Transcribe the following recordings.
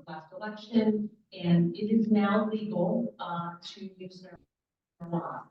Last election, and it is now legal to use marijuana.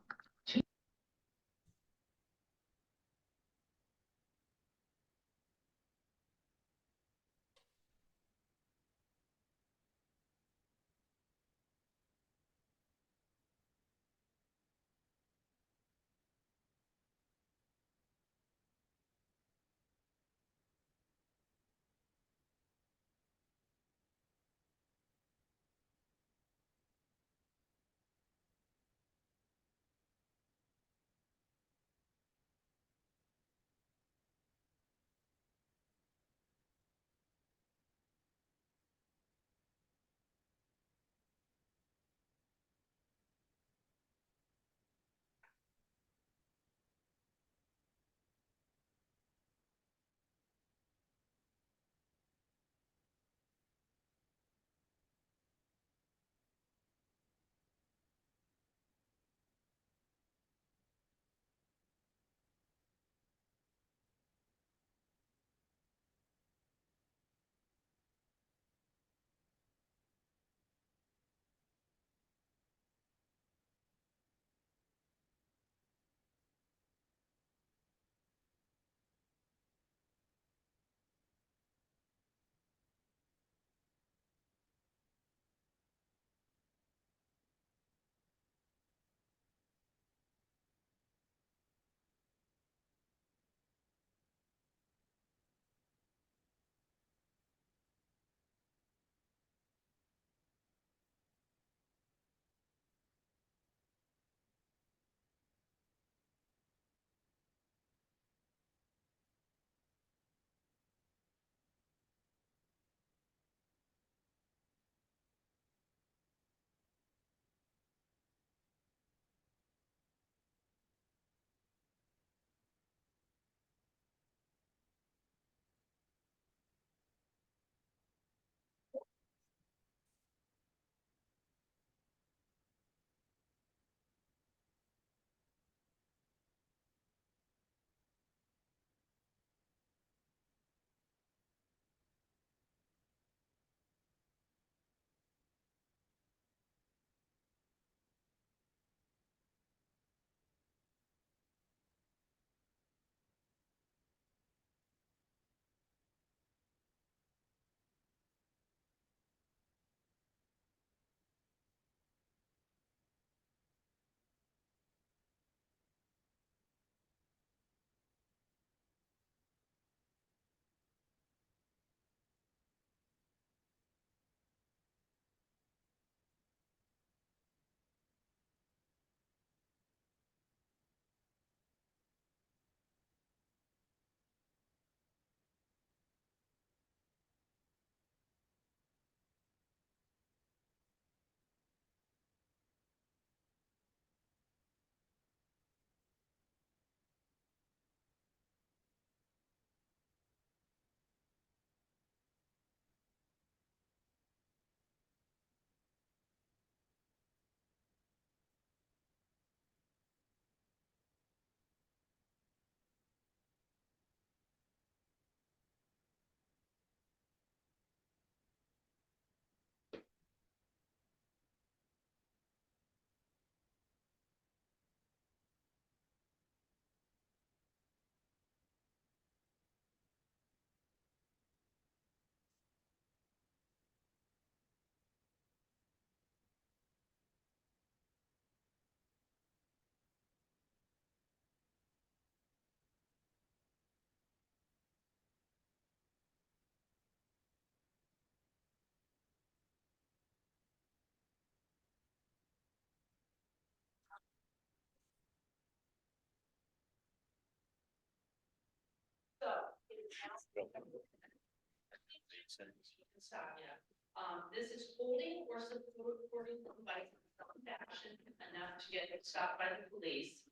This is holding or supporting the device in some fashion enough to get stopped by the police.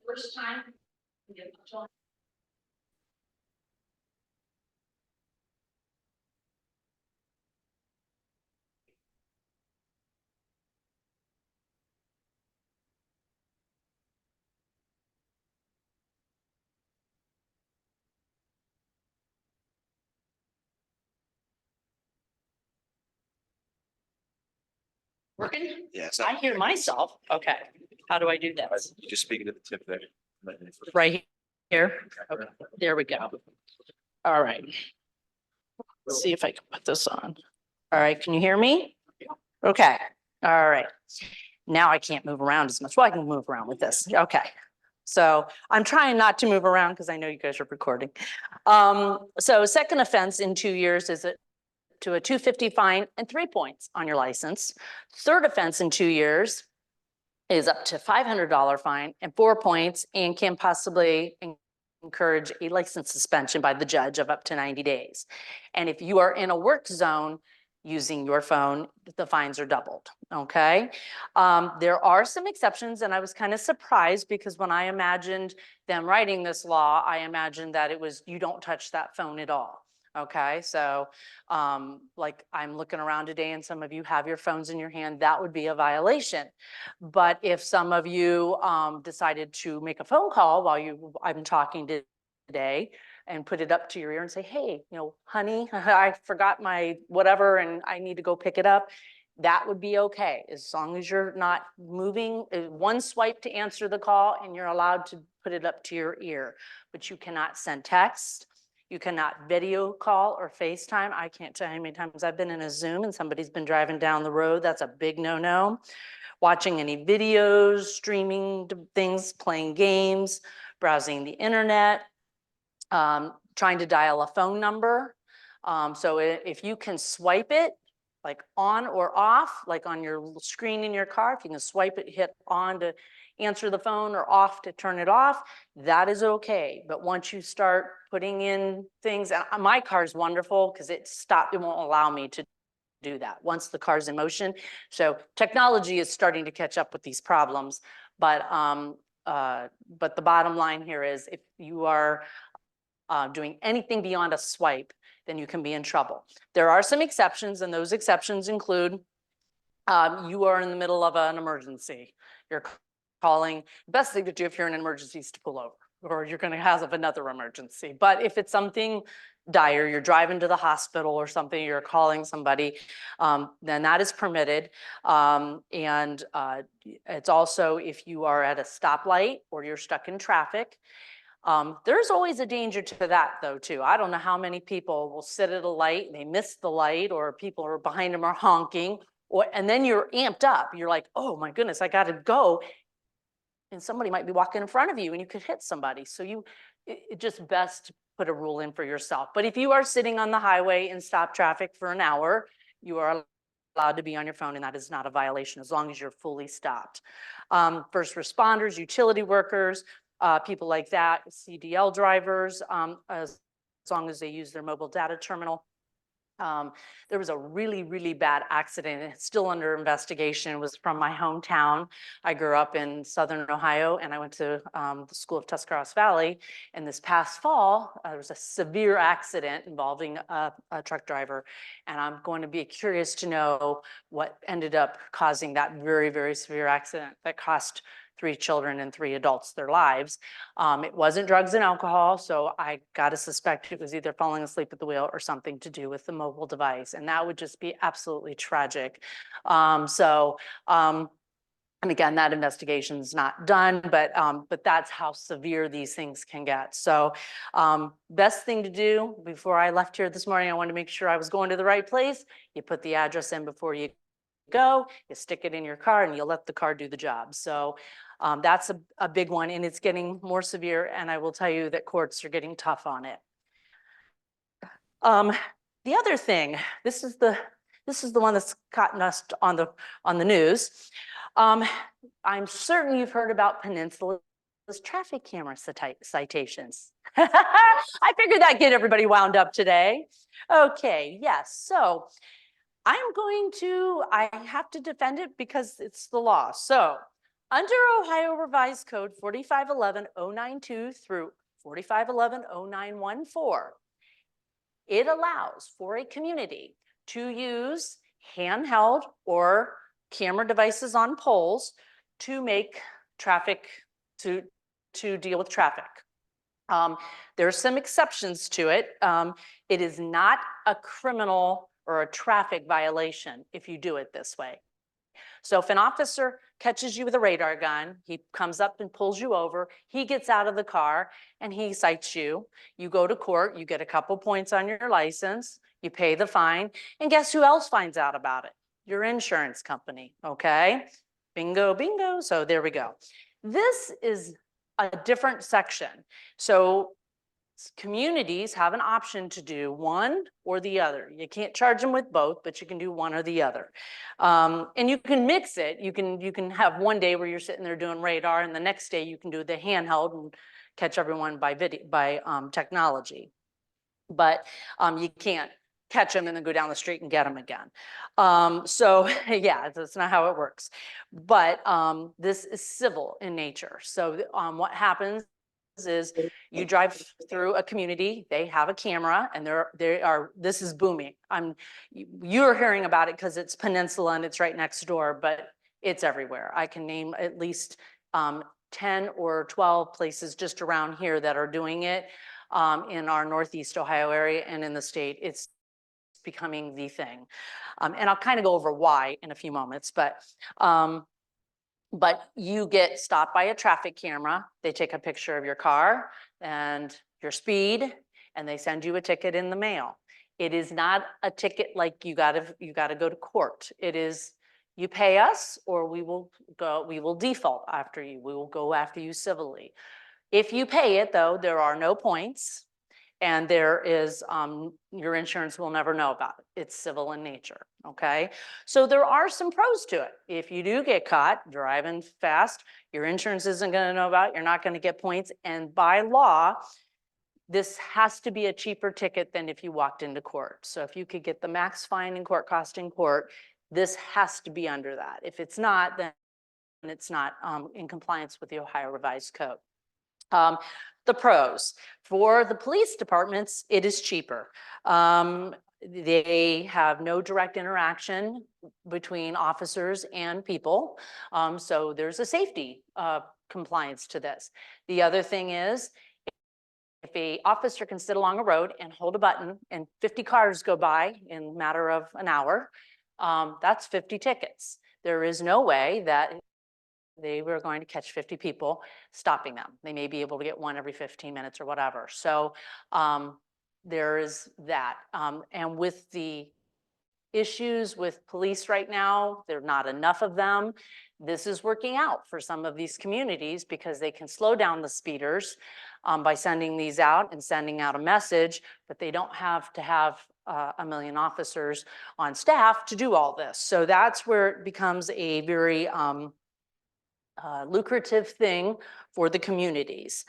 First time, you get much on. Working? Yes. I hear myself. Okay. How do I do that? Just speaking to the tip there. Right here. Okay. There we go. All right. Let's see if I can put this on. All right. Can you hear me? Okay. All right. Now I can't move around as much. Well, I can move around with this. Okay. So I'm trying not to move around because I know you guys are recording. So second offense in 2 years is to a $250 fine and 3 points on your license. Third offense in 2 years is up to $500 fine and 4 points and can possibly encourage a license suspension by the judge of up to 90 days. And if you are in a work zone using your phone, the fines are doubled, okay? There are some exceptions, and I was kind of surprised because when I imagined them writing this law, I imagined that it was, you don't touch that phone at all. Okay, so like I'm looking around today and some of you have your phones in your hand, that would be a violation. But if some of you decided to make a phone call while I'm talking today and put it up to your ear and say, hey, you know, honey, I forgot my whatever and I need to go pick it up, that would be okay, as long as you're not moving. One swipe to answer the call and you're allowed to put it up to your ear, but you cannot send text. You cannot video call or FaceTime. I can't tell you how many times I've been in a Zoom and somebody's been driving down the road. That's a big no-no. Watching any videos, streaming things, playing games, browsing the internet, trying to dial a phone number. So if you can swipe it, like on or off, like on your screen in your car, if you can swipe it, hit on to answer the phone or off to turn it off, that is okay. But once you start putting in things, and my car is wonderful because it won't allow me to do that once the car's in motion. So technology is starting to catch up with these problems. But the bottom line here is if you are doing anything beyond a swipe, then you can be in trouble. There are some exceptions, and those exceptions include you are in the middle of an emergency. You're calling. The best thing to do if you're in an emergency is to pull over, or you're going to have another emergency. But if it's something dire, you're driving to the hospital or something, you're calling somebody, then that is permitted. And it's also if you are at a stoplight or you're stuck in traffic. There's always a danger to that though too. I don't know how many people will sit at a light and they miss the light, or people are behind them are honking, and then you're amped up. You're like, oh my goodness, I got to go. And somebody might be walking in front of you and you could hit somebody. So it's just best to put a rule in for yourself. But if you are sitting on the highway in stop traffic for an hour, you are allowed to be on your phone, and that is not a violation as long as you're fully stopped. First responders, utility workers, people like that, CDL drivers, as long as they use their mobile data terminal. There was a really, really bad accident. It's still under investigation. It was from my hometown. I grew up in Southern Ohio, and I went to the school of Tuscarawas Valley. And this past fall, there was a severe accident involving a truck driver. And I'm going to be curious to know what ended up causing that very, very severe accident that cost 3 children and 3 adults their lives. It wasn't drugs and alcohol, so I got to suspect it was either falling asleep at the wheel or something to do with the mobile device, and that would just be absolutely tragic. And again, that investigation's not done, but that's how severe these things can get. So best thing to do before I left here this morning, I wanted to make sure I was going to the right place. You put the address in before you go, you stick it in your car, and you let the car do the job. So that's a big one, and it's getting more severe, and I will tell you that courts are getting tough on it. The other thing, this is the one that's gotten us on the news. I'm certain you've heard about peninsula traffic camera citations. I figured that'd get everybody wound up today. Okay, yes, so I have to defend it because it's the law. So under Ohio Revised Code 4511-092 through 4511-0914, it allows for a community to use handheld or camera devices on poles to make traffic, to deal with traffic. There's some exceptions to it. It is not a criminal or a traffic violation if you do it this way. So if an officer catches you with a radar gun, he comes up and pulls you over, he gets out of the car and he cites you. You go to court, you get a couple points on your license, you pay the fine, and guess who else finds out about it? Your insurance company, okay? Bingo, bingo. So there we go. This is a different section. So communities have an option to do one or the other. You can't charge them with both, but you can do one or the other. And you can mix it. You can have one day where you're sitting there doing radar, and the next day you can do the handheld and catch everyone by technology. But you can't catch them and then go down the street and get them again. So yeah, that's not how it works. But this is civil in nature. So what happens is you drive through a community, they have a camera, and this is booming. You're hearing about it because it's Peninsula and it's right next door, but it's everywhere. I can name at least 10 or 12 places just around here that are doing it in our Northeast Ohio area and in the state. It's becoming the thing. And I'll kind of go over why in a few moments, but you get stopped by a traffic camera. They take a picture of your car and your speed, and they send you a ticket in the mail. It is not a ticket like you gotta go to court. It is, you pay us or we will default after you. We will go after you civilly. If you pay it though, there are no points. And there is, your insurance will never know about it. It's civil in nature, okay? So there are some pros to it. If you do get caught driving fast, your insurance isn't gonna know about it, you're not gonna get points, and by law, this has to be a cheaper ticket than if you walked into court. So if you could get the max fine in court cost in court, this has to be under that. If it's not, then it's not in compliance with the Ohio Revised Code. The pros. For the police departments, it is cheaper. They have no direct interaction between officers and people. So there's a safety compliance to this. The other thing is, if an officer can sit along a road and hold a button and 50 cars go by in a matter of an hour, that's 50 tickets. There is no way that they were going to catch 50 people stopping them. They may be able to get one every 15 minutes or whatever. So there is that. And with the issues with police right now, there are not enough of them. This is working out for some of these communities because they can slow down the speeders by sending these out and sending out a message, but they don't have to have a million officers on staff to do all this. So that's where it becomes a very lucrative thing for the communities.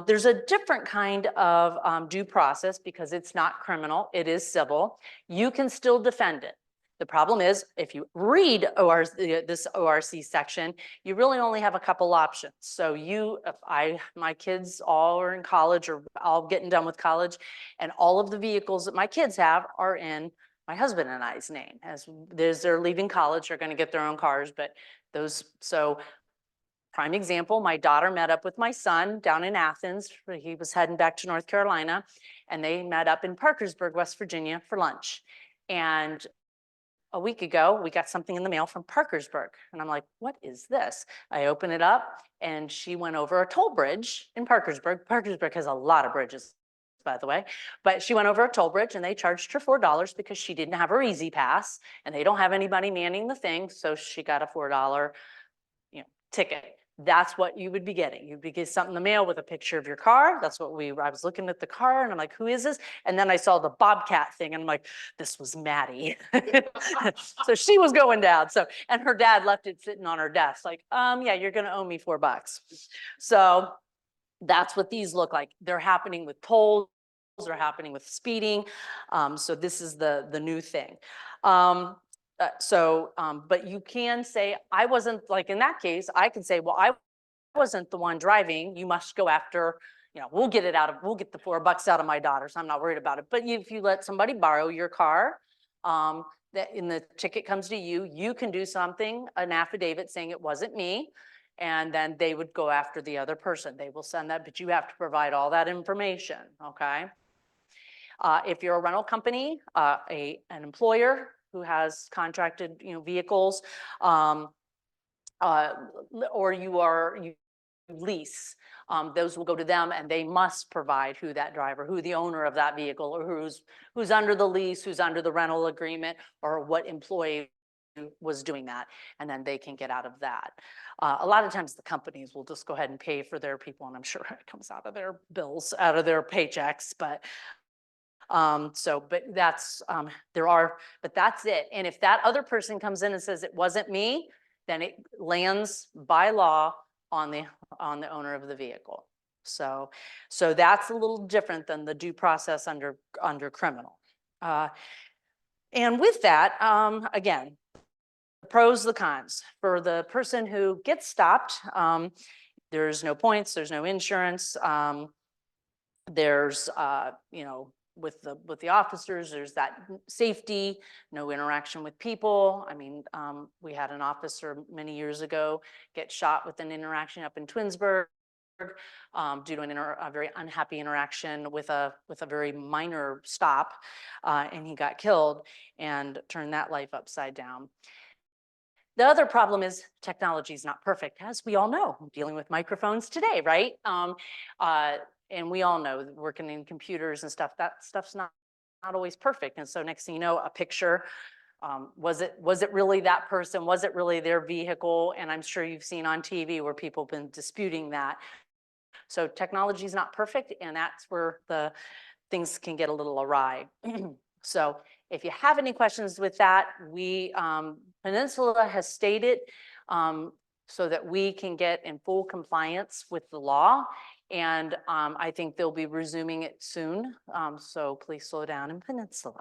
There's a different kind of due process because it's not criminal, it is civil. You can still defend it. The problem is, if you read this ORC section, you really only have a couple options. So my kids all are in college or all getting done with college, and all of the vehicles that my kids have are in my husband and I's name. As they're leaving college, they're going to get their own cars, but prime example, my daughter met up with my son down in Athens. He was heading back to North Carolina, and they met up in Parkersburg, West Virginia for lunch. And a week ago, we got something in the mail from Parkersburg. And I'm like, what is this? I open it up, and she went over a toll bridge in Parkersburg. Parkersburg has a lot of bridges, by the way. But she went over a toll bridge, and they charged her $4 because she didn't have her Easy Pass, and they don't have anybody manning the thing. So she got a $4 ticket. that's what you would be getting. You'd be getting something in the mail with a picture of your car. That's what I was looking at the car and I'm like, who is this? And then I saw the Bobcat thing and I'm like, this was Maddie. So she was going down. So, and her dad left it sitting on her desk like, yeah, you're going to owe me $4. So that's what these look like. They're happening with tolls, they're happening with speeding. So this is the new thing. But you can say, I wasn't, like in that case, I can say, well, I wasn't the one driving. You must go after, we'll get the $4 out of my daughter. So I'm not worried about it. But if you let somebody borrow your car, that in the ticket comes to you, you can do something, an affidavit saying it wasn't me. And then they would go after the other person. They will send that, but you have to provide all that information, okay? If you're a rental company, an employer who has contracted, vehicles, or you lease, those will go to them and they must provide who that driver, who the owner of that vehicle, or who's under the lease, who's under the rental agreement, or what employee was doing that, and then they can get out of that. A lot of times the companies will just go ahead and pay for their people, and I'm sure it comes out of their bills, out of their paychecks, but that's but that's it. And if that other person comes in and says it wasn't me, then it lands by law on the owner of the vehicle. So that's a little different than the due process under criminal. And with that, again, the pros, the cons. For the person who gets stopped, there's no points, there's no insurance, there's with the officers, there's that safety, no interaction with people. I mean, we had an officer many years ago get shot with an interaction up in Twinsburg due to a very unhappy interaction with a very minor stop, and he got killed and turned that life upside down. The other problem is technology is not perfect, as we all know. I'm dealing with microphones today, right? And we all know, working in computers and stuff, that stuff's not always perfect. And so next thing you know, a picture, was it really that person? Was it really their vehicle? And I'm sure you've seen on TV where people have been disputing that. So technology is not perfect, and that's where the things can get a little awry. So if you have any questions with that, Peninsula has stated so that we can get in full compliance with the law. And I think they'll be resuming it soon. So please slow down in Peninsula.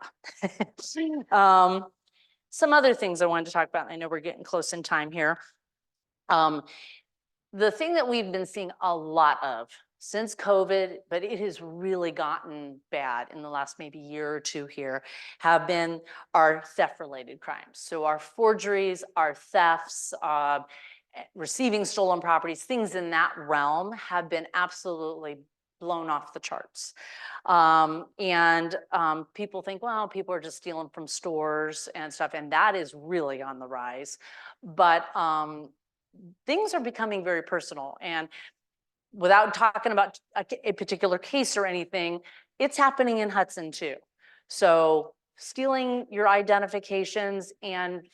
Some other things I wanted to talk about. I know we're getting close in time here. The thing that we've been seeing a lot of since COVID, but it has really gotten bad in the last maybe year or two here, have been our theft-related crimes. So our forgeries, our thefts, receiving stolen properties, things in that realm have been absolutely blown off the charts. People think, well, people are just stealing from stores and stuff, and that is really on the rise. But things are becoming very personal, and without talking about a particular case or anything, it's happening in Hudson too. So stealing your identifications and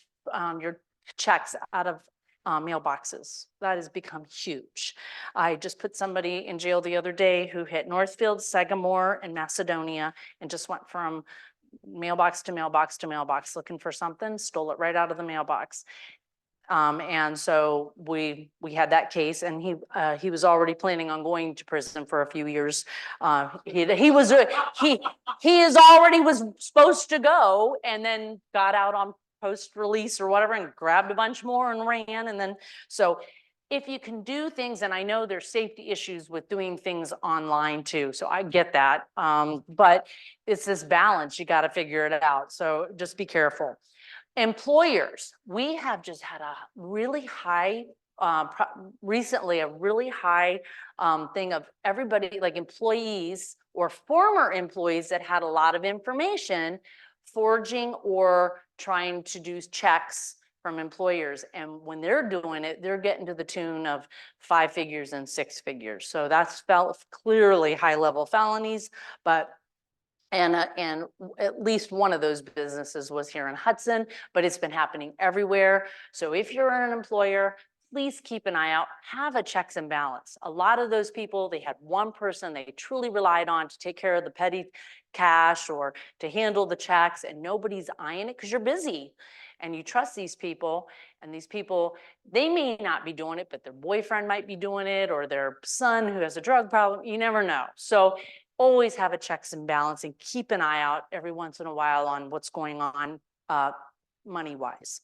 your checks out of mailboxes, that has become huge. I just put somebody in jail the other day who hit Northfield, Sagamore, and Macedonia, and just went from mailbox to mailbox to mailbox looking for something, stole it right out of the mailbox. And so we had that case, and he was already planning on going to prison for a few years. He already was supposed to go, and then got out on post release or whatever, and grabbed a bunch more and ran. And then so if you can do things, and I know there's safety issues with doing things online too, so I get that. But it's this balance, you got to figure it out. So just be careful. Employers, we have just had a really high, recently a really high thing of everybody, like employees or former employees that had a lot of information, forging or trying to do checks from employers. And when they're doing it, they're getting to the tune of 5 figures and 6 figures. So that's clearly high-level felonies, but and at least one of those businesses was here in Hudson, but it's been happening everywhere. So if you're an employer, please keep an eye out, have a checks and balance. A lot of those people, they had one person they truly relied on to take care of the petty cash or to handle the checks, and nobody's eyeing it because you're busy and you trust these people. And these people, they may not be doing it, but their boyfriend might be doing it, or their son who has a drug problem. You never know. So always have a checks and balance and keep an eye out every once in a while on what's going on money-wise.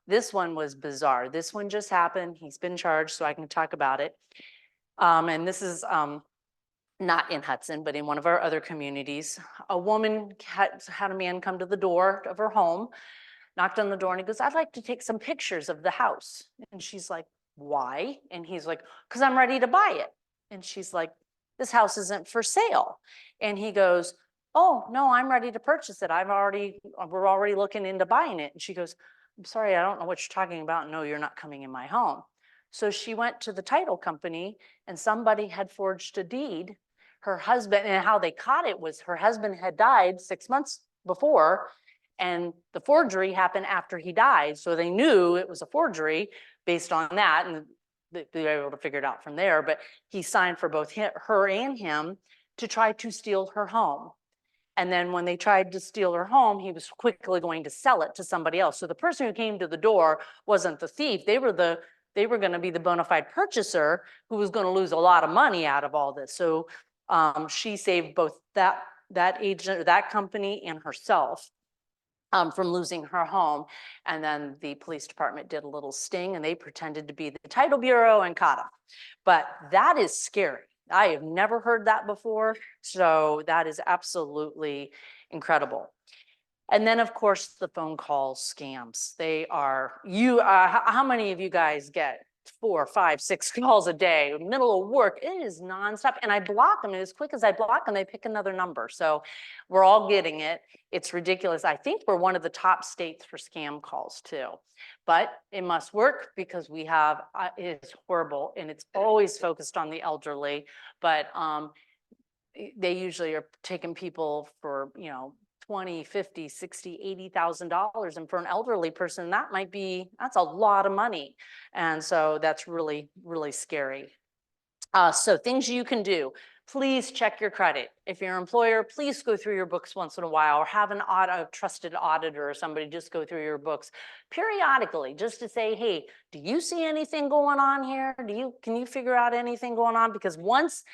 This one was bizarre. This one just happened. He's been charged, so I can talk about it. And this is not in Hudson, but in one of our other communities. A woman had a man come to the door of her home, knocked on the door, and he goes, "I'd like to take some pictures of the house." And she's like, "Why?" And he's like, "Because I'm ready to buy it." And she's like, "This house isn't for sale." And he goes, "Oh, no, I'm ready to purchase it. We're already looking into buying it." And she goes, "I'm sorry, I don't know what you're talking about. No, you're not coming in my home." So she went to the title company, and somebody had forged a deed. Her husband, and how they caught it was her husband had died 6 months before, and the forgery happened after he died. So they knew it was a forgery based on that, and they were able to figure it out from there. But he signed for both her and him to try to steal her home. And then when they tried to steal her home, he was quickly going to sell it to somebody else. So the person who came to the door wasn't the thief. They were going to be the bona fide purchaser who was going to lose a lot of money out of all this. So she saved both that agent or that company and herself from losing her home. And then the police department did a little sting, and they pretended to be the title bureau and caught him. But that is scary. I have never heard that before. So that is absolutely incredible. And then, of course, the phone call scams. They are, how many of you guys get 4, 5, 6 calls a day, middle of work? It is nonstop. And I block them. And as quick as I block them, they pick another number. So we're all getting it. It's ridiculous. I think we're one of the top states for scam calls too. But it must work because we have, it's horrible. And it's always focused on the elderly. But they usually are taking people for, you know, $20, $50, $60, $80,000. And for an elderly person, that's a lot of money. And so that's really, really scary. So things you can do. Please check your credit. If you're an employer, please go through your books once in a while, or have a trusted auditor or somebody just go through your books periodically, just to say, hey, do you see anything going on here? Can you figure out anything going on? Because once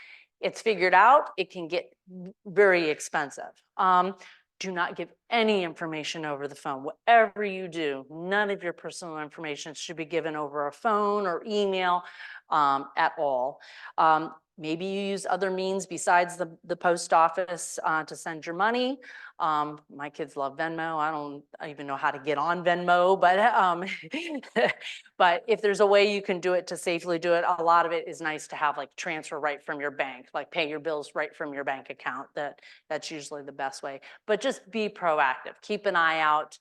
it's figured out, it can get very expensive. Do not give any information over the phone. Whatever you do, none of your personal information should be given over a phone or email at all. Maybe you use other means besides the post office to send your money. My kids love Venmo. I don't even know how to get on Venmo, but but if there's a way you can do it to safely do it, a lot of it is nice to have, like transfer right from your bank, like pay your bills right from your bank account. That's usually the best way. But just be proactive. Keep an eye out.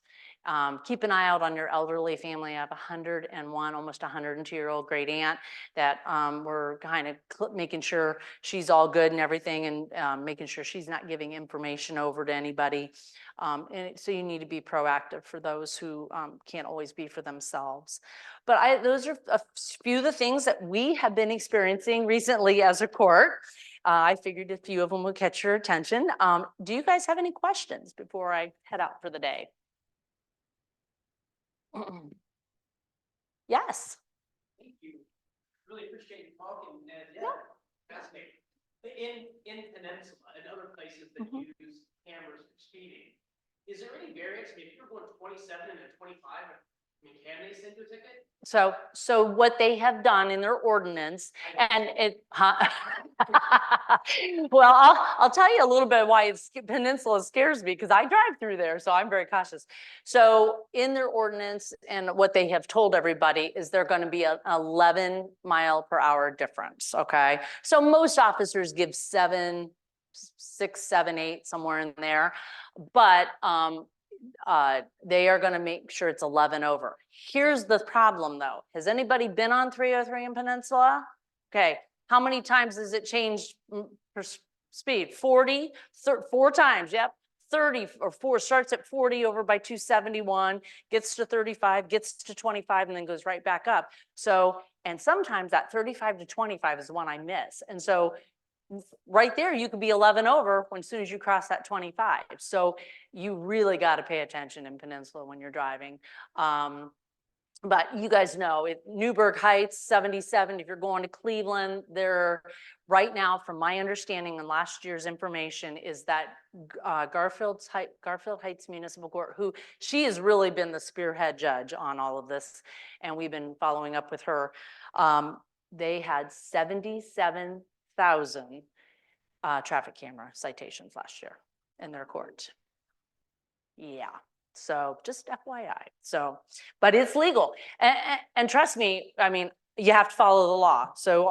Keep an eye out on your elderly family. I have 101, almost 102-year-old great aunt that we're kind of making sure she's all good and everything, and making sure she's not giving information over to anybody. And so you need to be proactive for those who can't always be for themselves. But those are a few of the things that we have been experiencing recently as a court. I figured a few of them would catch your attention. Do you guys have any questions before I head out for the day? Yes. Thank you. Really appreciate you talking, and Yeah. fascinating. In Peninsula and other places that use cameras for speeding, is there any variance? I mean, if you're going 27 and a 25, I mean, can they send you a ticket? So what they have done in their ordinance, and well, I'll tell you a little bit why Peninsula scares me, because I drive through there, so I'm very cautious. So in their ordinance, and what they have told everybody is they're going to be an 11-mile-per-hour difference. Okay, so most officers give 7, 6, 7, 8, somewhere in there, but they are going to make sure it's 11 over. Here's the problem though. Has anybody been on 303 in Peninsula? Okay. How many times has it changed for speed? 4 times. Yep. 30 or 4, starts at 40 over by 271, gets to 35, gets to 25, and then goes right back up. So, and sometimes that 35 to 25 is the one I miss. And so right there, you could be 11 over when as soon as you cross that 25. So you really got to pay attention in Peninsula when you're driving. But you guys know Newburgh Heights, 77. If you're going to Cleveland, they're right now, from my understanding and last year's information, is that Garfield Heights Municipal Court, who she has really been the spearhead judge on all of this, and we've been following up with her. They had 77,000 traffic camera citations last year in their court. Yeah. So just FYI. So, but it's legal. And trust me, I mean, you have to follow the law. So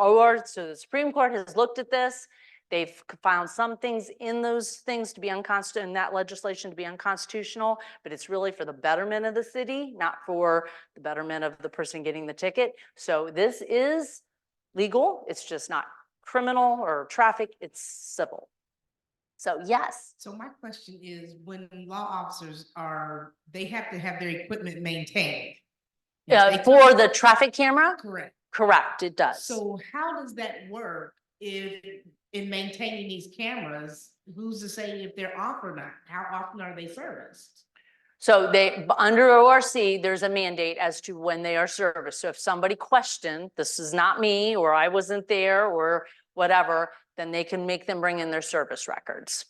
the Supreme Court has looked at this. They've found some things in those things to be unconstitutional, in that legislation to be unconstitutional, but it's really for the betterment of the city, not for the betterment of the person getting the ticket. So this is legal. It's just not criminal or traffic, it's civil. So yes. So my question is, when law officers they have to have their equipment maintained? For the traffic camera? Correct. Correct, it does. So how does that work if in maintaining these cameras, who's to say if they're off or not? How often are they serviced? So under ORC, there's a mandate as to when they are serviced. So if somebody questioned, this is not me, or I wasn't there, or whatever, then they can make them bring in their service records.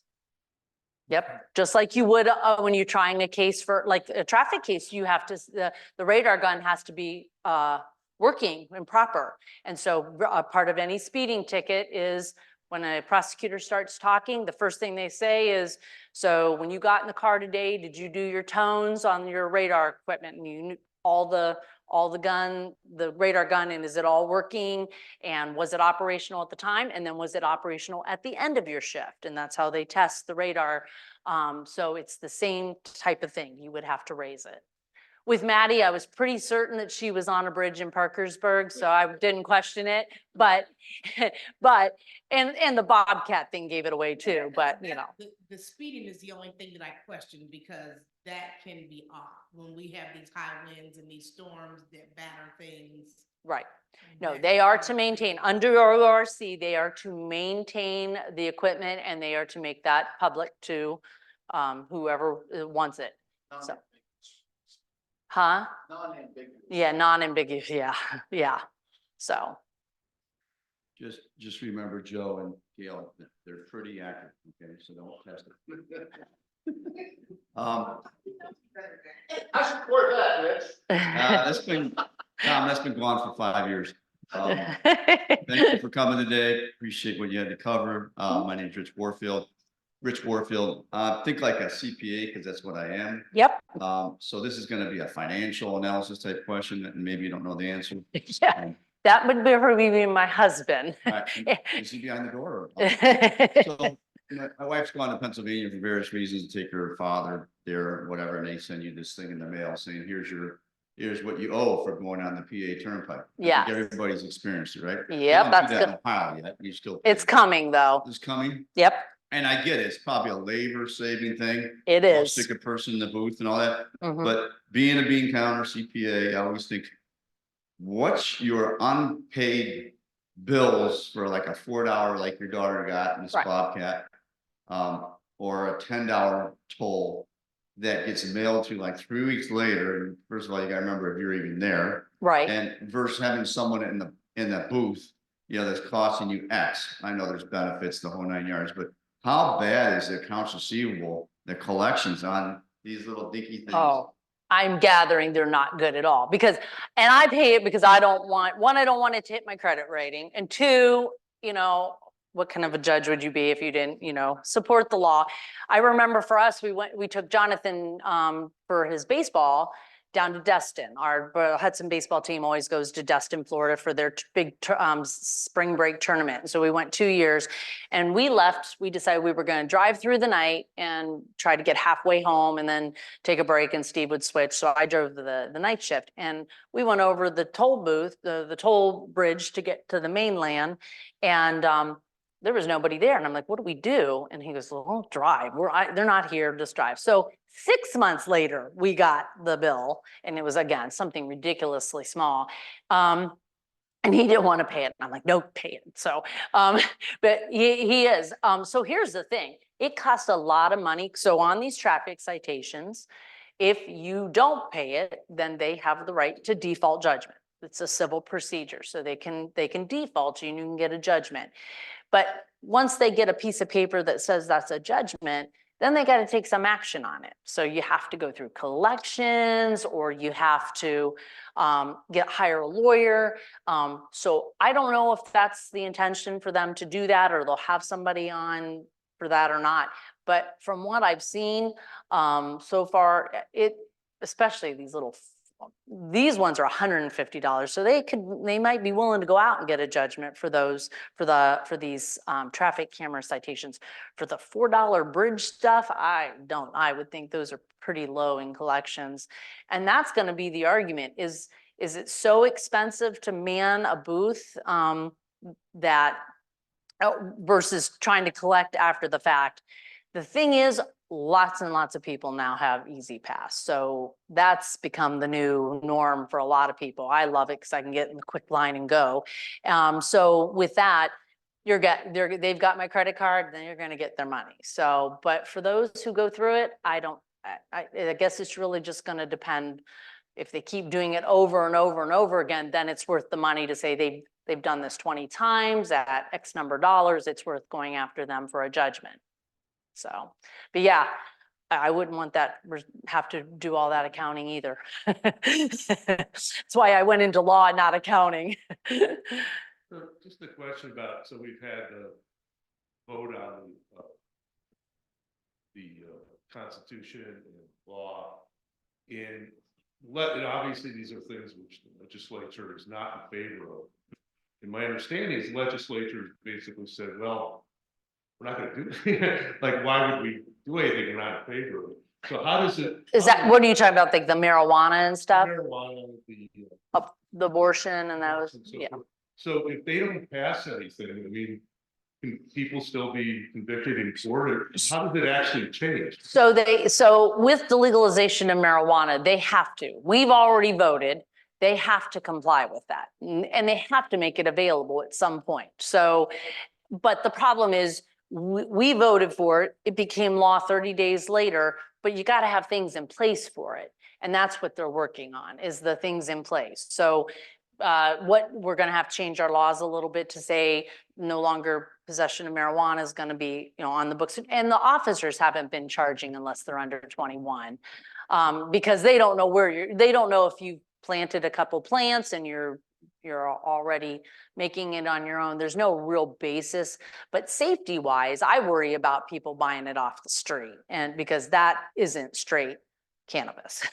Yep, just like you would when you're trying a case for like a traffic case, you have to, the radar gun has to be working and proper. And so part of any speeding ticket is when a prosecutor starts talking, the first thing they say is, so when you got in the car today, did you do your tones on your radar equipment? And you knew all the radar gun, and is it all working? And was it operational at the time? And then was it operational at the end of your shift? And that's how they test the radar. So it's the same type of thing. You would have to raise it. With Maddie, I was pretty certain that she was on a bridge in Parkersburg, so I didn't question it. But and the Bobcat thing gave it away too. But you know, the speeding is the only thing that I question, because that can be off when we have these high winds and these storms that batter things. right. No, they are to maintain, under ORC, they are to maintain the equipment, and they are to make that public to whoever wants it. So. Huh? Non-ambiguous. Yeah, non-ambiguous, yeah, yeah. So, Just remember Joe and Gail, they're pretty active, okay, so don't test it. I support that, Rich. That's been gone for 5 years. Thank you for coming today. Appreciate what you had to cover. My name is Rich Warfield. Think like a CPA, because that's what I am. yep, So this is going to be a financial analysis type question, and maybe you don't know the answer. yeah, that would be probably be my husband. All right. Is he behind the door? So, my wife's gone to Pennsylvania for various reasons to take her father there, or whatever, and they send you this thing in the mail saying, here's what you owe for going on the PA Turnpike. Yeah. Everybody's experienced it, right? Yep, that's good. good. Ohio yet. You still. It's coming though. It's coming. Yep, And I get it. It's probably a labor saving thing. it I'll is. stick a person in the booth and all that. Mhm. But being a bean counter, CPA, I always think, what's your unpaid bills for like a $4, like your daughter got in this Right. Bobcat, or a $10 toll that gets mailed to like 3 weeks later? And first of all, you gotta remember if you're even there, Right, and versus having someone in the booth, that's costing you X. I know there's benefits, the whole 9 yards, but how bad is the accounts receivable, the collections on these little dinky things? oh, I'm gathering they're not good at all, because, and I pay it because I don't want, one, I don't want it to hit my credit rating, and two, what kind of a judge would you be if you didn't, support the law? I remember for us, we took Jonathan for his baseball down to Destin. Our Hudson baseball team always goes to Destin, Florida for their big spring break tournament. So we went 2 years, and we decided we were going to drive through the night and try to get halfway home and then take a break, and Steve would switch. So I drove the night shift, and we went over the toll booth, the toll bridge to get to the mainland. And there was nobody there. And I'm like, what do we do? And he goes, well, drive. They're not here, just drive. So 6 months later, we got the bill, and it was, again, something ridiculously small. And he didn't want to pay it. And I'm like, no, pay it. So, but he is. So here's the thing. It costs a lot of money. So on these traffic citations, if you don't pay it, then they have the right to default judgment. It's a civil procedure. So they can default you and you can get a judgment. But once they get a piece of paper that says that's a judgment, then they got to take some action on it. So you have to go through collections, or you have to hire a lawyer. So I don't know if that's the intention for them to do that, or they'll have somebody on for that or not. But from what I've seen so far, especially these ones are $150. So they might be willing to go out and get a judgment for for these traffic camera citations. For the $4 bridge stuff, I would think those are pretty low in collections. And that's going to be the argument is it so expensive to man a booth versus trying to collect after the fact? The thing is, lots and lots of people now have Easy Pass. So that's become the new norm for a lot of people. I love it because I can get in the quick line and go. So with that, they've got my credit card, then you're going to get their money. So, but for those who go through it, I guess it's really just going to depend. If they keep doing it over and over and over again, then it's worth the money to say they've done this 20 times at X number of dollars. It's worth going after them for a judgment. So, but yeah, I wouldn't want have to do all that accounting either. That's why I went into law, not accounting. So just a question about, so we've had the vote on the Constitution and law, and obviously these are things which the legislature is not in favor of. And my understanding is the legislature basically said, well, we're not going to do like, why would we do anything we're not in favor of? So how does it? What are you talking about? Like the marijuana and stuff? Marijuana, The abortion and that was, yeah. So if they don't pass anything, I mean, can people still be convicted in court? How does it actually change? So with the legalization of marijuana, they have to. We've already voted. They have to comply with that, and they have to make it available at some point. So, but the problem is, we voted for it. It became law 30 days later, but you got to have things in place for it. And that's what they're working on, is the things in place. So what we're going to have to change our laws a little bit to say no longer possession of marijuana is going to be, on the books. And the officers haven't been charging unless they're under 21, because they don't know they don't know if you planted a couple plants and you're already making it on your own. There's no real basis, but safety wise, I worry about people buying it off the street, and because that isn't straight cannabis.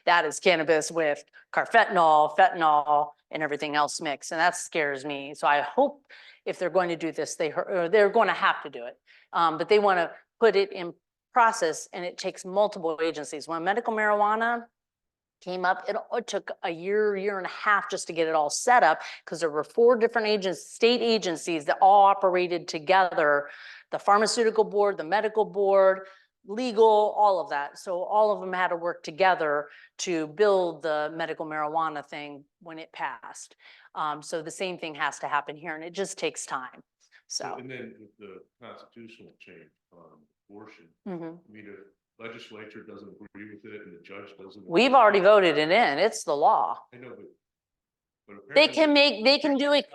That is cannabis with carfentanil, fentanyl, and everything else mixed, and that scares me. So I hope if they're going to do this, they're going to have to do it, but they want to put it in process, and it takes multiple agencies. When medical marijuana came up, it took a year and a half just to get it all set up, because there were 4 different state agencies that all operated together: the pharmaceutical board, the medical board, legal, all of that. So all of them had to work together to build the medical marijuana thing when it passed. So the same thing has to happen here, and it just takes time. So. And then with the constitutional change on abortion, I mean, if legislature doesn't agree with it and the judge doesn't. We've already voted it in. It's the law. I know, but They can do it.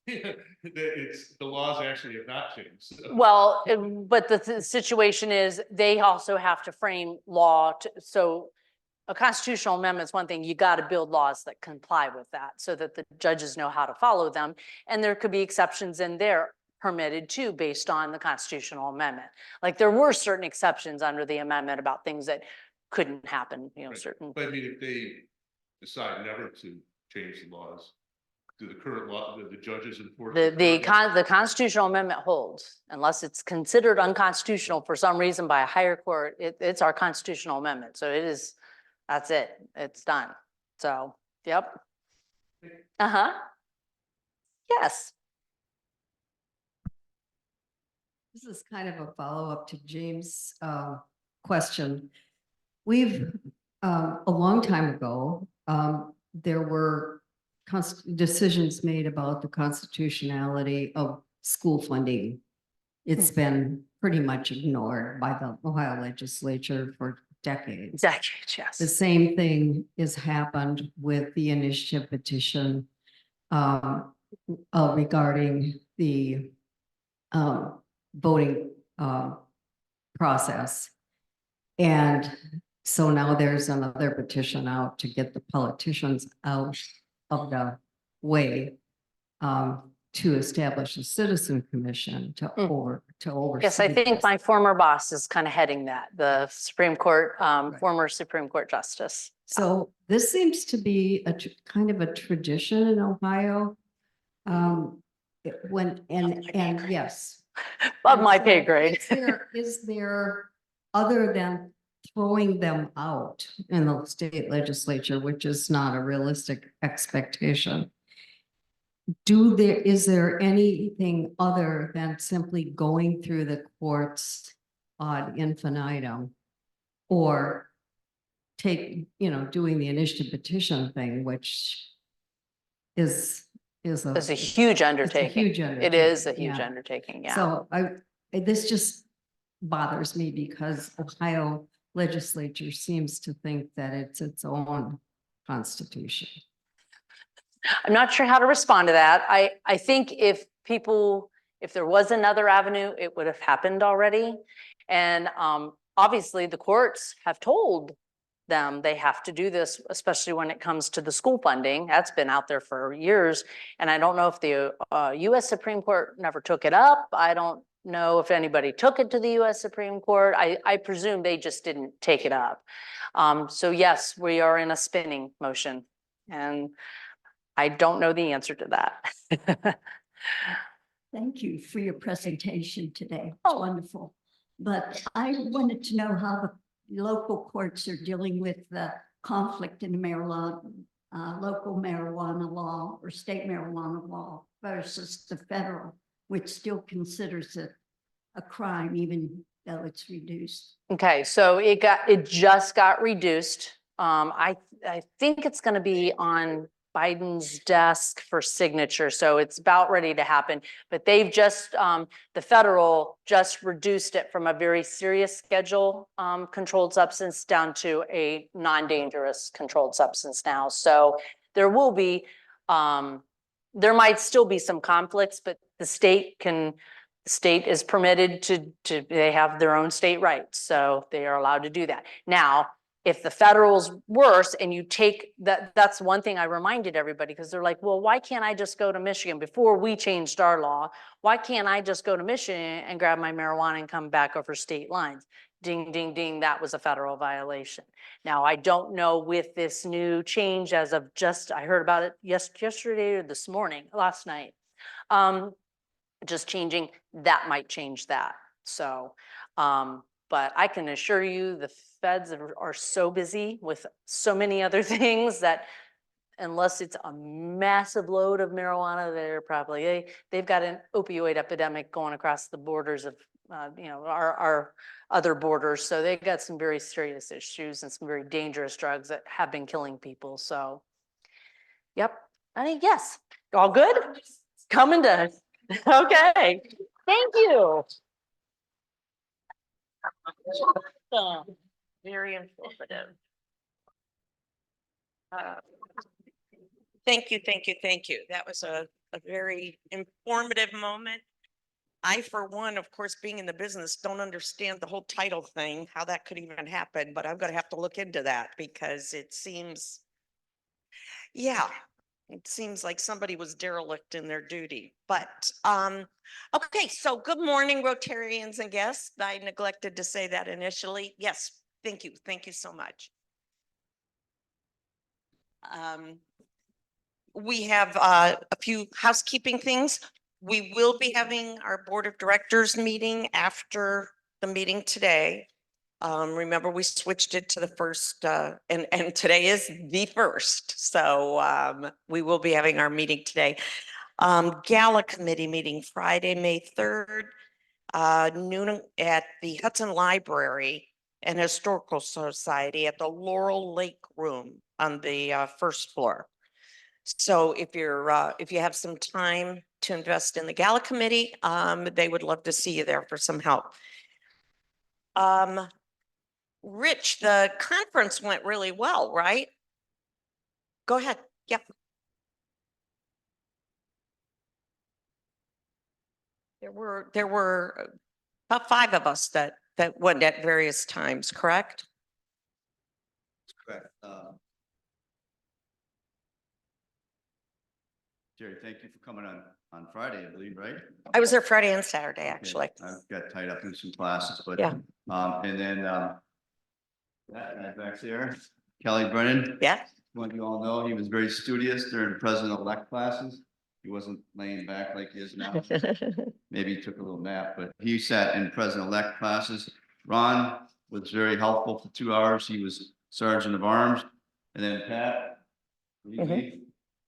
The laws actually have not changed. So. Well, but the situation is they also have to frame law. So a constitutional amendment is one thing. You got to build laws that comply with that so that the judges know how to follow them. And there could be exceptions in there permitted too, based on the constitutional amendment. Like there were certain exceptions under the amendment about things that couldn't happen, Right. certain. But I mean, if they decide never to change the laws, do the current law, the judges enforce? The constitutional amendment holds unless it's considered unconstitutional for some reason by a higher court. It's our constitutional amendment. So it is, that's it. It's done. So, yep. Uh-huh. Yes. is kind of a follow-up to James' question. We've, a long time ago, there were decisions made about the constitutionality of school funding. It's been pretty much ignored by the Ohio legislature for decades. Decades, The yes. same thing has happened with the initiative petition regarding the voting process. And so now there's another petition out to get the politicians out of the way to establish a citizen commission to oversee. Yes, I think this. my former boss is kind of heading that, the Supreme Court, former Supreme Court Justice. So this seems to be a kind of a tradition in Ohio. Yes. Above my And pay so grade. Is there, other than throwing them out in the state legislature, which is not a realistic expectation, is there anything other than simply going through the courts ad infinitum, or doing the initiative petition thing, which is It's a huge it's a huge undertaking. It undertaking, is a huge yeah. undertaking, yeah. So this just bothers me because Ohio legislature seems to think that it's its own constitution. I'm not sure how to respond to that. I think if there was another avenue, it would have happened already. And obviously the courts have told them they have to do this, especially when it comes to the school funding. That's been out there for years. And I don't know if the US Supreme Court never took it up. I don't know if anybody took it to the US Supreme Court. I presume they just didn't take it up. So yes, we are in a spinning motion, and I don't know the answer to that. Thank you for your presentation today. It's Oh. wonderful. But I wanted to know how the local courts are dealing with the conflict in the local marijuana law or state marijuana law versus the federal, which still considers it a crime, even though it's reduced. Okay, so it just got reduced. I think it's gonna be on Biden's desk for signature, so it's about ready to happen. But they've just, the federal just reduced it from a very serious schedule controlled substance down to a non-dangerous controlled substance now. So there will be, there might still be some conflicts, but the state is permitted to, they have their own state rights, so they are allowed to do that. Now, if the federal's worse and you take that's one thing I reminded everybody, because they're like, well, why can't I just go to Michigan before we changed our law? Why can't I just go to Michigan and grab my marijuana and come back over state lines? Ding, ding, ding, that was a federal violation. Now, I don't know with this new change as of I heard about it yesterday or this morning, last night. Just changing, that might change that. So, but I can assure you the feds are so busy with so many other things that unless it's a massive load of marijuana, they've got an opioid epidemic going across the borders of, our other borders. So they've got some very serious issues and some very dangerous drugs that have been killing people. So, yep, I think, yes, all good? Coming to, okay, thank you. Very informative. Thank you, thank you, thank you. That was a very informative moment. I, for one, of course, being in the business, don't understand the whole title thing, how that could even happen, but I'm gonna have to look into that because it seems, yeah, it seems like somebody was derelict in their duty. But okay, so good morning, Rotarians and guests. I neglected to say that initially. Yes, thank you so much. We have a few housekeeping things. We will be having our board of directors meeting after the meeting today. Remember, we switched it to the first, and today is the first. So we will be having our meeting today. Gala committee meeting Friday, May 3rd. noon at the Hudson Library and Historical Society at the Laurel Lake Room on the first floor. So if you have some time to invest in the gala committee, they would love to see you there for some help. Rich, the conference went really well, right? Go ahead. Yep. There were about 5 of us that went at various times, correct? Correct. Jerry, thank you for coming on Friday, I believe, right? I was there Friday and Saturday, Okay, actually. I got tied up in some classes, but. Yeah. And then, that guy back there, Kelly Brennan. Yeah. What you all know, he was very studious during president-elect classes. He wasn't laying back like he is now. Maybe he took a little nap, but he sat in president-elect classes. Ron was very helpful for 2 hours. He was sergeant of arms. And then Pat.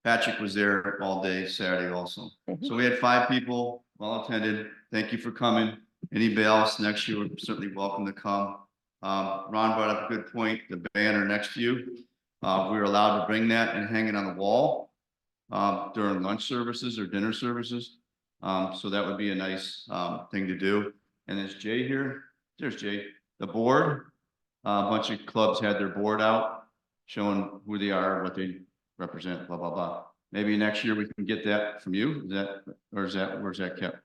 Patrick was there all day Saturday also. So we had 5 people, well attended. Thank you for coming. Anybody else next year, we're certainly welcome to come. Ron brought up a good point, the banner next to you. We were allowed to bring that and hang it on the wall during lunch services or dinner services. So that would be a nice thing to do. And there's Jay here. There's Jay. The board, a bunch of clubs had their board out showing who they are, what they represent, blah, blah, blah. Maybe next year we can get that from you. Where's that kept?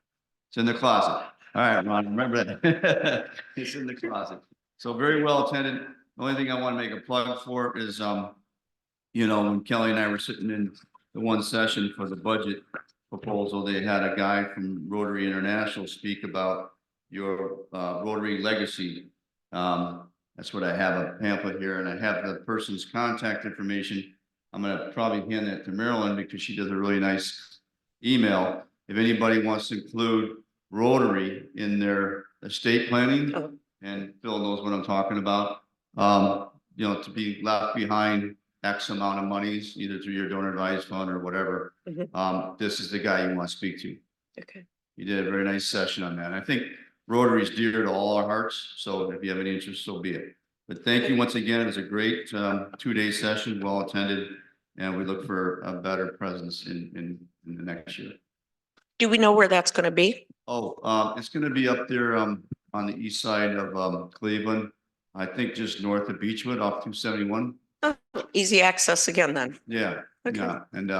It's in the closet. All right, Ron, remember that. It's in the closet. So very well attended. The only thing I want to make a plug for is, when Kelly and I were sitting in the one session for the budget proposal, they had a guy from Rotary International speak about your Rotary legacy. That's what I have, a pamphlet here, and I have the person's contact information. I'm gonna probably hand that to Marilyn because she does a really nice email. If anybody wants to include Rotary in their estate planning, and Phil knows what I'm talking about, to be left behind X amount of monies, either through your donor advised fund or whatever. This is the guy you want to speak to. Okay. You did a very nice session on that. I think Rotary is dear to all our hearts. So if you have any interest, so be it. But thank you once again. It was a great 2-day session, well attended, and we look for a better presence in the next year. Do we know where that's going to be? It's going to be up there on the east side of Cleveland. I think just north of Beechwood off 271. Oh, easy access again then. Yeah. Okay. Yeah. And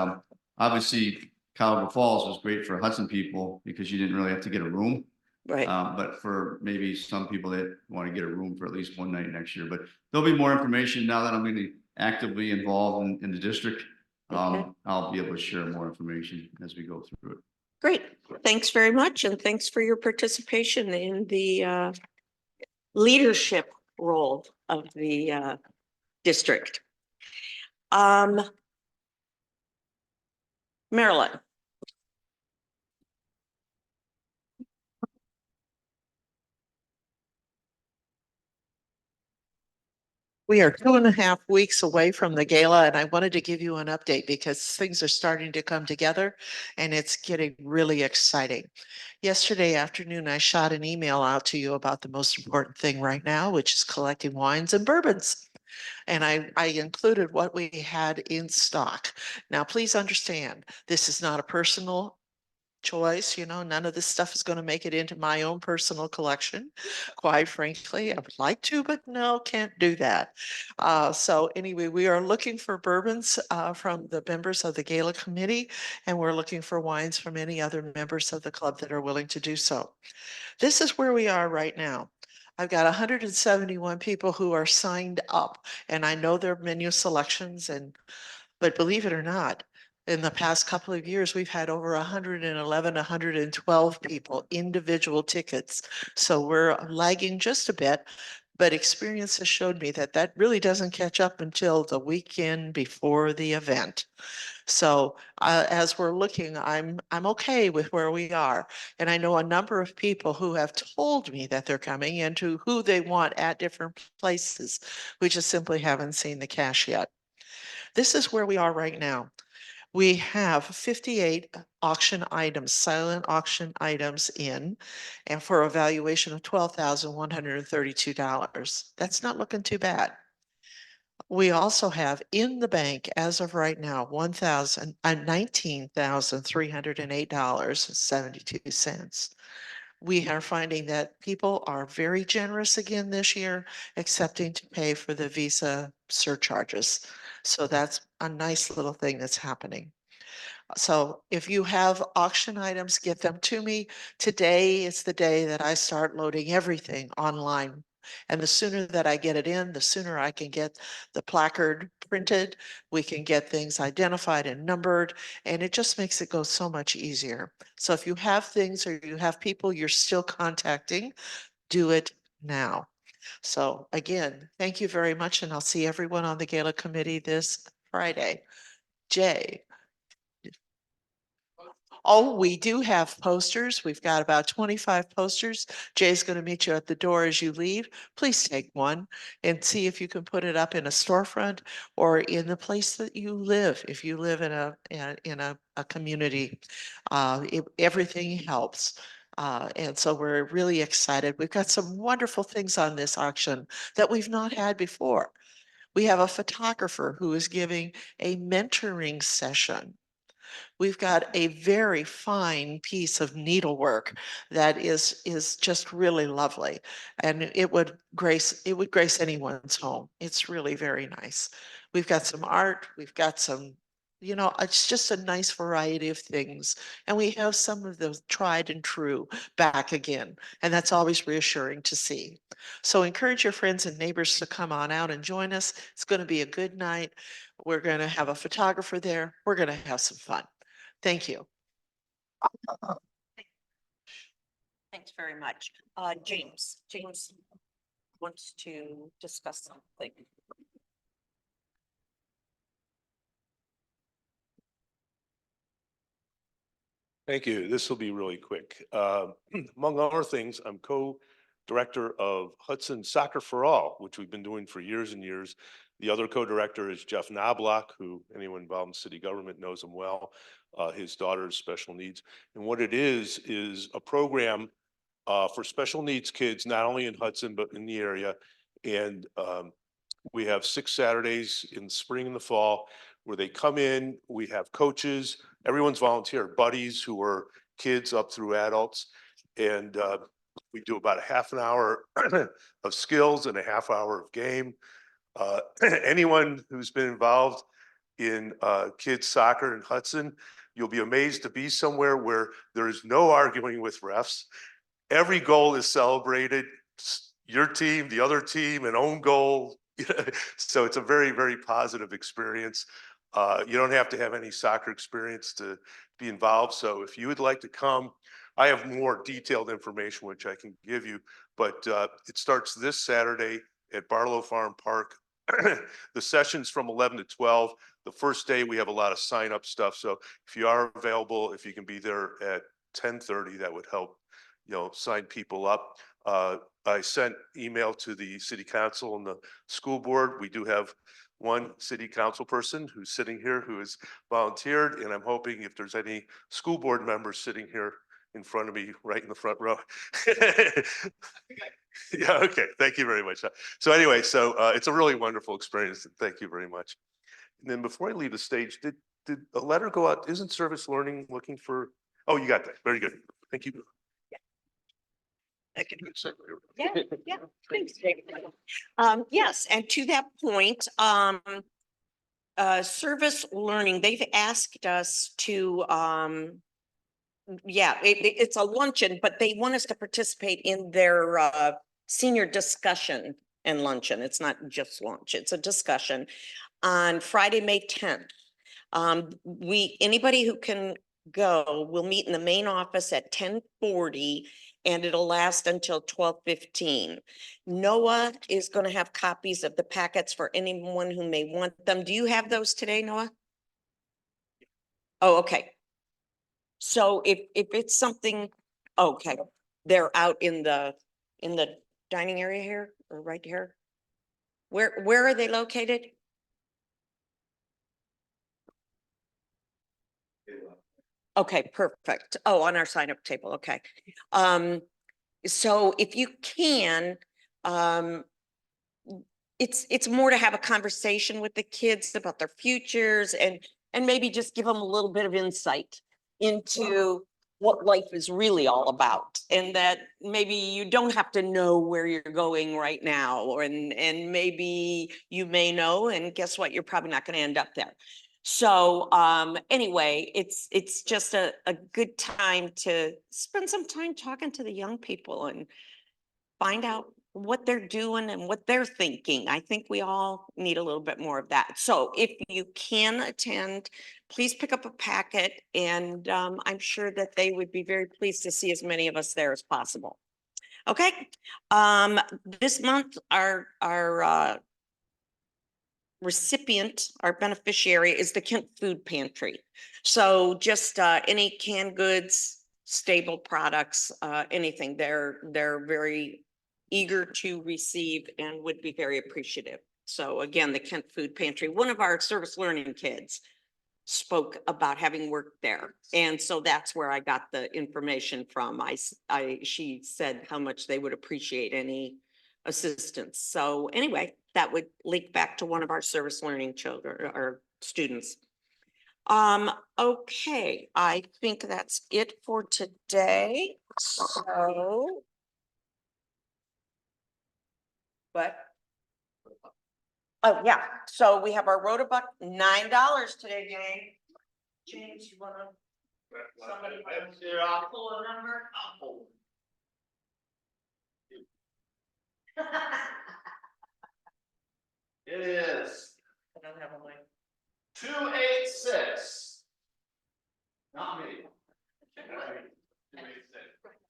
obviously Cuyahoga Falls was great for Hudson people because you didn't really have to get a room. Right. But for maybe some people that want to get a room for at least one night next year, but there'll be more information now that I'm going to be actively involved in the district. Okay. I'll be able to share more information as we go through it. Great. Thanks very much. And thanks for your participation in the leadership role of the district. Marilyn. We are 2.5 weeks away from the gala, and I wanted to give you an update because things are starting to come together and it's getting really exciting. Yesterday afternoon, I shot an email out to you about the most important thing right now, which is collecting wines and bourbons. And I included what we had in stock. Now, please understand, this is not a personal choice, none of this stuff is going to make it into my own personal collection. Quite frankly, I would like to, but no, can't do that. So anyway, we are looking for bourbons from the members of the gala committee, and we're looking for wines from any other members of the club that are willing to do so. This is where we are right now. I've got 171 people who are signed up, and I know their menu selections, but believe it or not, in the past couple of years, we've had over 111, 112 people, individual tickets. So we're lagging just a bit, but experience has showed me that that really doesn't catch up until the weekend before the event. So as we're looking, I'm okay with where we are. And I know a number of people who have told me that they're coming and to who they want at different places. We just simply haven't seen the cash yet. This is where we are right now. We have 58 auction items, silent auction items in, and for a valuation of $12,132. That's not looking too bad. We also have in the bank as of right now, $19,308.72. We are finding that people are very generous again this year, accepting to pay for the Visa surcharges. So that's a nice little thing that's happening. So if you have auction items, get them to me. Today is the day that I start loading everything online. And the sooner that I get it in, the sooner I can get the placard printed. We can get things identified and numbered, and it just makes it go so much easier. So if you have things or you have people you're still contacting, do it now. So again, thank you very much, and I'll see everyone on the gala committee this Friday. Jay. Oh, we do have posters. We've got about 25 posters. Jay's going to meet you at the door as you leave. Please take one and see if you can put it up in a storefront or in the place that you live. If you live in a community, everything helps. And so we're really excited. We've got some wonderful things on this auction that we've not had before. We have a photographer who is giving a mentoring session. We've got a very fine piece of needlework that is just really lovely. And it would grace anyone's home. It's really very nice. We've got some art, we've got some, it's just a nice variety of things. And we have some of those tried and true back again. And that's always reassuring to see. So encourage your friends and neighbors to come on out and join us. It's going to be a good night. We're going to have a photographer there. We're going to have some fun. Thank you. Thanks very much. James wants to discuss something. Thank you. This will be really quick. Among other things, I'm co-director of Hudson Soccer for All, which we've been doing for years and years. The other co-director is Jeff Knobloch, who anyone involved in city government knows him well. His daughter's special needs. And what it is a program for special needs kids, not only in Hudson, but in the area. And we have 6 Saturdays in the spring and the fall where they come in. We have coaches, everyone's volunteer, buddies who are kids up through adults. And we do about a half an hour of skills and a half hour of game. Anyone who's been involved in kids soccer in Hudson, you'll be amazed to be somewhere where there is no arguing with refs. Every goal is celebrated. Your team, the other team, an own goal. So it's a very, very positive experience. You don't have to have any soccer experience to be involved. So if you would like to come, I have more detailed information which I can give you, but it starts this Saturday at Barlow Farm Park. The session's from 11 to 12. The first day we have a lot of sign up stuff. So if you are available, if you can be there at 10:30, that would help, sign people up. I sent email to the city council and the school board. We do have one city council person who's sitting here who has volunteered, and I'm hoping if there's any school board members sitting here in front of me, right in the front row. Yeah, okay, thank you very much. So anyway, it's a really wonderful experience. Thank you very much. And then before I leave the stage, did a letter go out? Isn't Service Learning looking for? Oh, you got that. Very good. Thank you. Yeah, thanks, Jake. Yes, and to that point, Service Learning, they've asked us to, it's a luncheon, but they want us to participate in their senior discussion and luncheon. It's not just lunch, it's a discussion on Friday, May 10th. Anybody who can go will meet in the main office at 10:40 and it'll last until 12:15. Noah is going to have copies of the packets for anyone who may want them. Do you have those today, Noah? Oh, okay. So if it's something, okay, they're out in the dining area here or right here. Where are they located? Okay, perfect. Oh, on our sign up table, okay. So if you can, it's more to have a conversation with the kids about their futures and maybe just give them a little bit of insight into what life is really all about. And that maybe you don't have to know where you're going right now, or and maybe you may know, and guess what? You're probably not going to end up there. So anyway, it's just a good time to spend some time talking to the young people and find out what they're doing and what they're thinking. I think we all need a little bit more of that. So if you can attend, please pick up a packet, and I'm sure that they would be very pleased to see as many of us there as possible. Okay, this month our recipient, our beneficiary is the Kent Food Pantry. So just any canned goods, stable products, anything, they're very eager to receive and would be very appreciative. So again, the Kent Food Pantry, one of our service learning kids spoke about having worked there. And so that's where I got the information from. She said how much they would appreciate any assistance. So anyway, that would link back to one of our service learning children or students. Okay, I think that's it for today. So. But. Oh, yeah, so we have our Rotabuck, $9 today, Jane. James, you wanna? Somebody wanna pull a number? I'll pull. It is I don't have a mic. 286. Not me.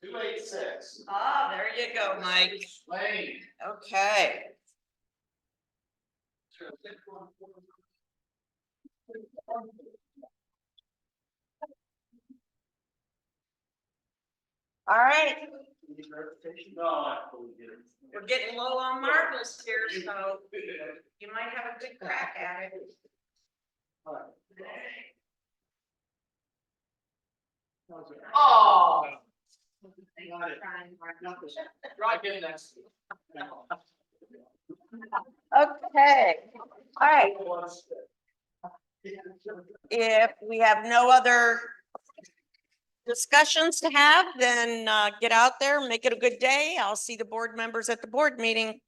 286. Ah, there you go, Mike. Lane. Okay. All right, we're getting low on marbles here, so you might have a good crack at it. Oh. Right, get next. Okay, all right. If we have no other discussions to have, then get out there, make it a good day. I'll see the board members at the board meeting.